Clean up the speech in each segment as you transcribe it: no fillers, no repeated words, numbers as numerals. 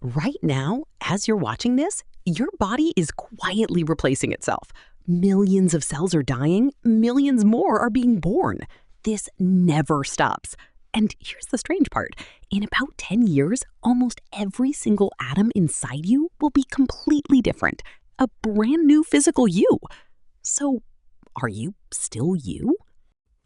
Right now, as you're watching this, your body is quietly replacing itself. Millions of cells are dying, millions more are being born. This never stops. And here's the strange part. In about 10 years, almost every single atom inside you will be completely different. A brand new physical you. So, are you still you?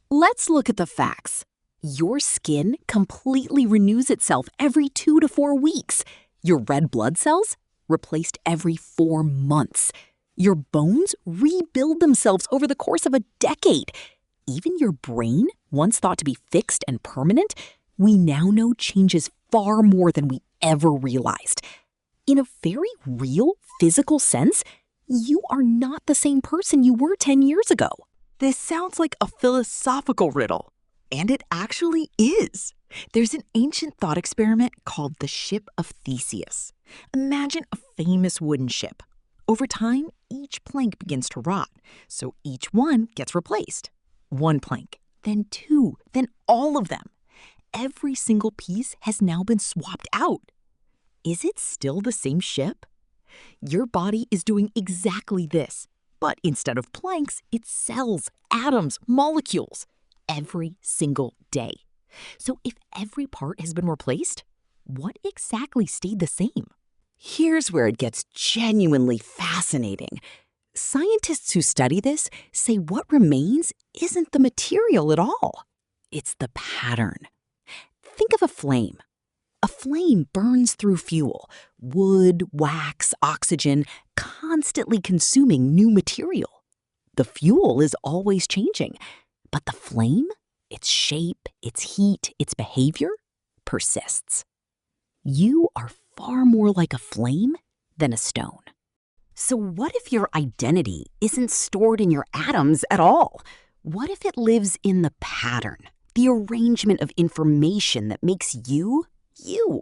Let's look at the facts. Your skin completely renews itself every 2 to 4 weeks. Your red blood cells replaced every 4 months. Your bones rebuild themselves over the course of a decade. Even your brain, once thought to be fixed and permanent, we now know changes far more than we ever realized. In a very real, physical sense, you are not the same person you were 10 years ago. This sounds like a philosophical riddle, and it actually is. There's an ancient thought experiment called the Ship of Theseus. Imagine a famous wooden ship. Over time, each plank begins to rot, so each one gets replaced. 1 plank, then 2, then all of them. Every single piece has now been swapped out. Is it still the same ship? Your body is doing exactly this, but instead of planks, it's cells, atoms, molecules, every single day. So if every part has been replaced, what exactly stayed the same? Here's where it gets genuinely fascinating. Scientists who study this say what remains isn't the material at all. It's the pattern. Think of a flame. A flame burns through fuel, wood, wax, oxygen, constantly consuming new material. The fuel is always changing, but the flame, its shape, its heat, its behavior, persists. You are far more like a flame than a stone. So what if your identity isn't stored in your atoms at all? What if it lives in the pattern, the arrangement of information that makes you, you?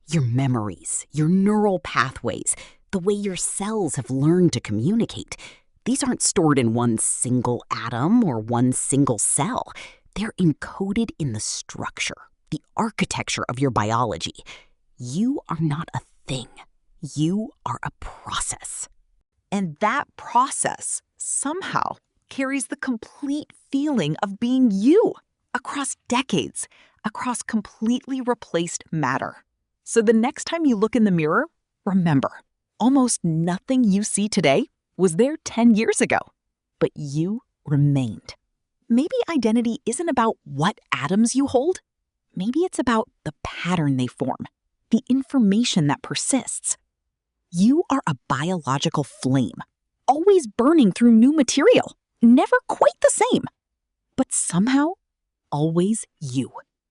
Your memories, your neural pathways, the way your cells have learned to communicate. These aren't stored in one single atom or one single cell. They're encoded in the structure, the architecture of your biology. You are not a thing. You are a process. And that process somehow carries the complete feeling of being you across decades, across completely replaced matter. So the next time you look in the mirror, remember, almost nothing you see today was there 10 years ago, but you remained. Maybe identity isn't about what atoms you hold. Maybe it's about the pattern they form, the information that persists. You are a biological flame, always burning through new material, never quite the same, but somehow always you.